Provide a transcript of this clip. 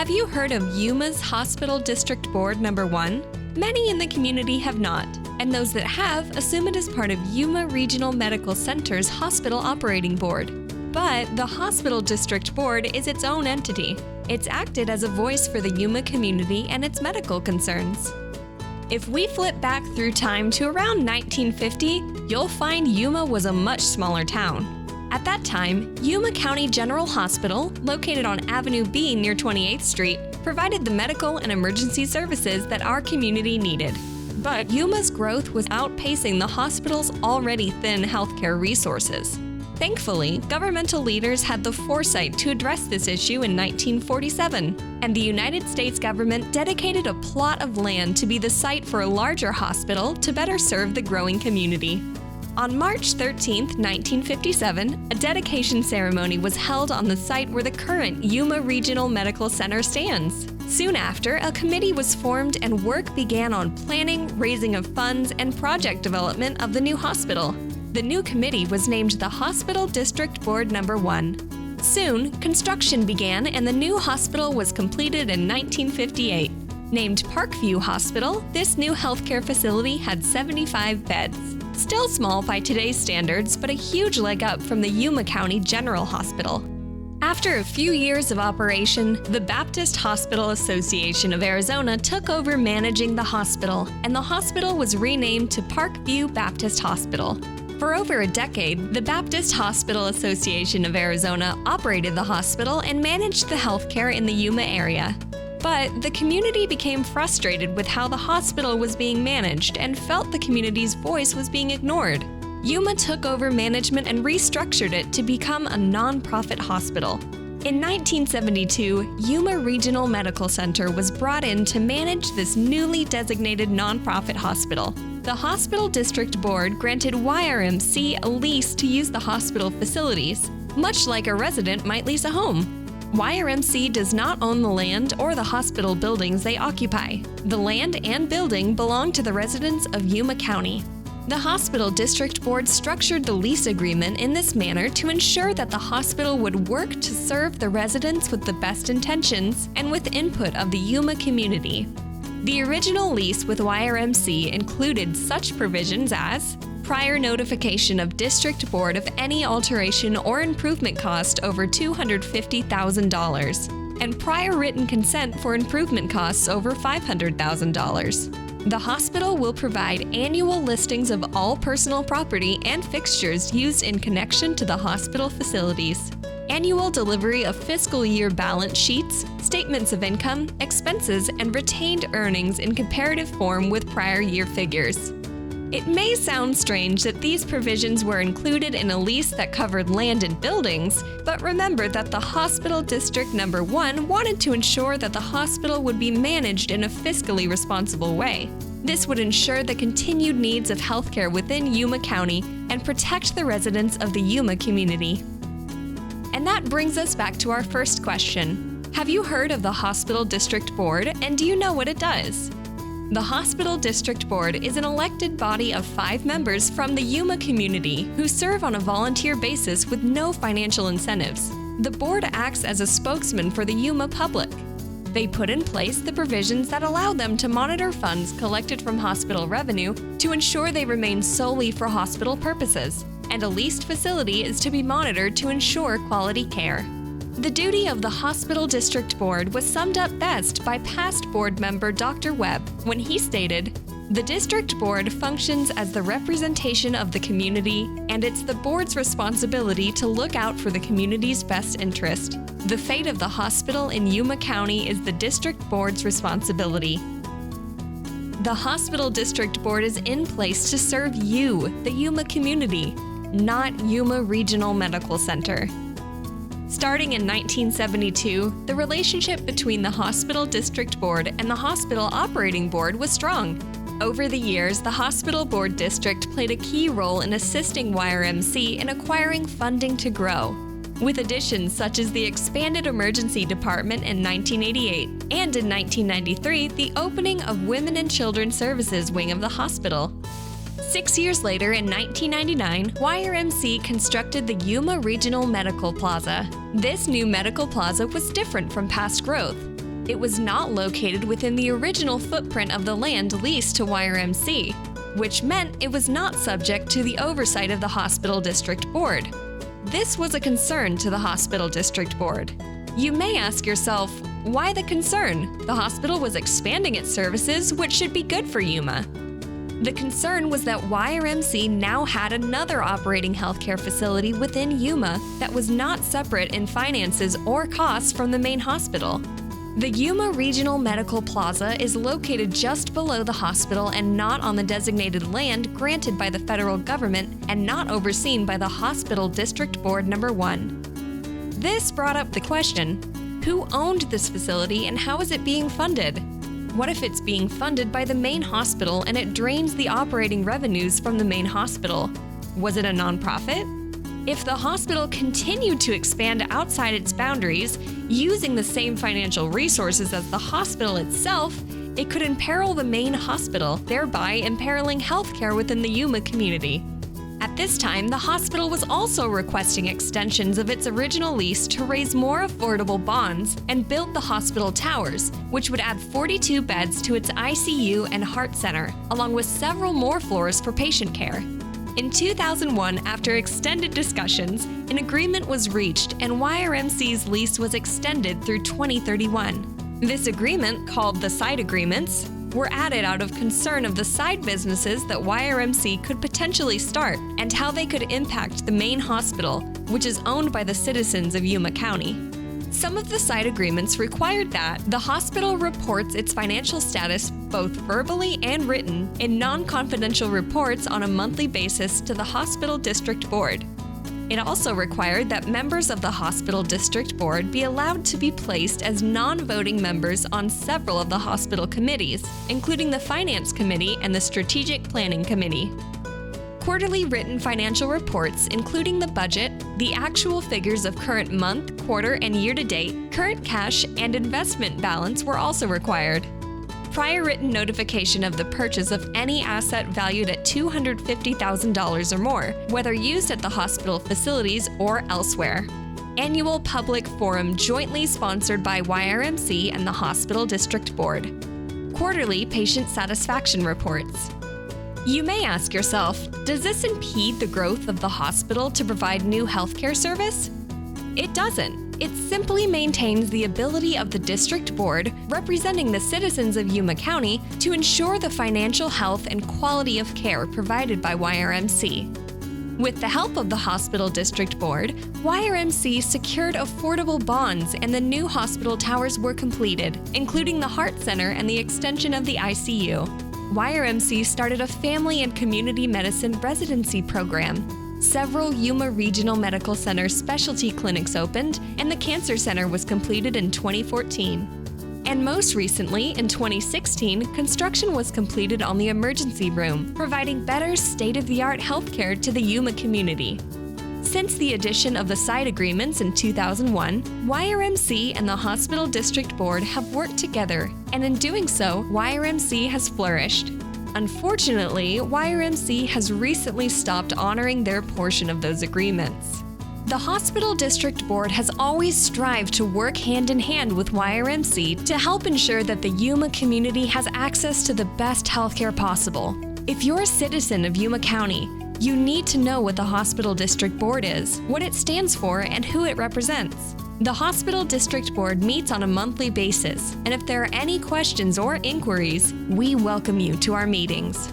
Have you heard of Yuma's Hospital District Board Number 1? Many in the community have not, and those that have assume it is part of Yuma Regional Medical Center's Hospital Operating Board. But the Hospital District Board is its own entity. It's acted as a voice for the Yuma community and its medical concerns. If we flip back through time to around 1950, you'll find Yuma was a much smaller town. At that time, Yuma County General Hospital, located on Avenue B near 28th Street, provided the medical and emergency services that our community needed. But Yuma's growth was outpacing the hospital's already thin healthcare resources. Thankfully, governmental leaders had the foresight to address this issue in 1947, and the United States government dedicated a plot of land to be the site for a larger hospital to better serve the growing community. On March 13, 1957, a dedication ceremony was held on the site where the current Yuma Regional Medical Center stands. Soon after, a committee was formed and work began on planning, raising of funds, and project development of the new hospital. The new committee was named the Hospital District Board Number 1. Soon, construction began and the new hospital was completed in 1958. Named Parkview Hospital, this new healthcare facility had 75 beds. Still small by today's standards, but a huge leg up from the Yuma County General Hospital. After a few years of operation, the Baptist Hospital Association of Arizona took over managing the hospital, and the hospital was renamed to Parkview Baptist Hospital. For over a decade, the Baptist Hospital Association of Arizona operated the hospital and managed the healthcare in the Yuma area. But the community became frustrated with how the hospital was being managed and felt the community's voice was being ignored. Yuma took over management and restructured it to become a non-profit hospital. In 1972, Yuma Regional Medical Center was brought in to manage this newly designated nonprofit hospital. The Hospital District Board granted YRMC a lease to use the hospital facilities, much like a resident might lease a home. YRMC does not own the land or the hospital buildings they occupy. The land and building belong to the residents of Yuma County. The Hospital District Board structured the lease agreement in this manner to ensure that the hospital would work to serve the residents with the best intentions and with input of the Yuma community. The original lease with YRMC included such provisions as prior notification of District Board of any alteration or improvement cost over $250,000, and prior written consent for improvement costs over $500,000. The hospital will provide annual listings of all personal property and fixtures used in connection to the hospital facilities, annual delivery of fiscal year balance sheets, statements of income, expenses, and retained earnings in comparative form with prior year figures. It may sound strange that these provisions were included in a lease that covered land and buildings, but remember that the Hospital District Number 1 wanted to ensure that the hospital would be managed in a fiscally responsible way. This would ensure the continued needs of healthcare within Yuma County and protect the residents of the Yuma community. And that brings us back to our first question. Have you heard of the Hospital District Board, and do you know what it does? The Hospital District Board is an elected body of 5 members from the Yuma community who serve on a volunteer basis with no financial incentives. The board acts as a spokesman for the Yuma public. They put in place the provisions that allow them to monitor funds collected from hospital revenue to ensure they remain solely for hospital purposes, and a leased facility is to be monitored to ensure quality care. The duty of the Hospital District Board was summed up best by past board member Dr. Webb when he stated, "The District Board functions as the representation of the community, and it's the board's responsibility to look out for the community's best interest. The fate of the hospital in Yuma County is the District Board's responsibility." The Hospital District Board is in place to serve you, the Yuma community, not Yuma Regional Medical Center. Starting in 1972, the relationship between the Hospital District Board and the Hospital Operating Board was strong. Over the years, the Hospital Board District played a key role in assisting YRMC in acquiring funding to grow, with additions such as the expanded Emergency Department in 1988, and in 1993, the opening of Women and Children Services wing of the hospital. 6 years later, in 1999, YRMC constructed the Yuma Regional Medical Plaza. This new medical plaza was different from past growth. It was not located within the original footprint of the land leased to YRMC, which meant it was not subject to the oversight of the Hospital District Board. This was a concern to the Hospital District Board. You may ask yourself, why the concern? The hospital was expanding its services, which should be good for Yuma. The concern was that YRMC now had another operating healthcare facility within Yuma that was not separate in finances or costs from the main hospital. The Yuma Regional Medical Plaza is located just below the hospital and not on the designated land granted by the federal government and not overseen by the Hospital District Board Number 1. This brought up the question, who owned this facility and how is it being funded? What if it's being funded by the main hospital and it drains the operating revenues from the main hospital? Was it a nonprofit? If the hospital continued to expand outside its boundaries, using the same financial resources as the hospital itself, it could imperil the main hospital, thereby imperiling healthcare within the Yuma community. At this time, the hospital was also requesting extensions of its original lease to raise more affordable bonds and build the hospital towers, which would add 42 beds to its ICU and heart center, along with several more floors for patient care. In 2001, after extended discussions, an agreement was reached and YRMC's lease was extended through 2031. This agreement, called the Side Agreements, were added out of concern of the side businesses that YRMC could potentially start and how they could impact the main hospital, which is owned by the citizens of Yuma County. Some of the side agreements required that the hospital reports its financial status both verbally and written in non-confidential reports on a monthly basis to the Hospital District Board. It also required that members of the Hospital District Board be allowed to be placed as non-voting members on several of the hospital committees, including the Finance Committee and the Strategic Planning Committee. Quarterly written financial reports, including the budget, the actual figures of current month, quarter, and year-to-date, current cash and investment balance were also required. Prior written notification of the purchase of any asset valued at $250,000 or more, whether used at the hospital facilities or elsewhere. Annual public forum jointly sponsored by YRMC and the Hospital District Board. Quarterly patient satisfaction reports. You may ask yourself, does this impede the growth of the hospital to provide new healthcare service? It doesn't. It simply maintains the ability of the District Board, representing the citizens of Yuma County, to ensure the financial health and quality of care provided by YRMC. With the help of the Hospital District Board, YRMC secured affordable bonds and the new hospital towers were completed, including the Heart Center and the extension of the ICU. YRMC started a family and community medicine residency program. Several Yuma Regional Medical Center specialty clinics opened, and the Cancer Center was completed in 2014. And most recently, in 2016, construction was completed on the emergency room, providing better state-of-the-art healthcare to the Yuma community. Since the addition of the side agreements in 2001, YRMC and the Hospital District Board have worked together, and in doing so, YRMC has flourished. Unfortunately, YRMC has recently stopped honoring their portion of those agreements. The Hospital District Board has always strived to work hand in hand with YRMC to help ensure that the Yuma community has access to the best healthcare possible. If you're a citizen of Yuma County, you need to know what the Hospital District Board is, what it stands for, and who it represents. The Hospital District Board meets on a monthly basis, and if there are any questions or inquiries, we welcome you to our meetings.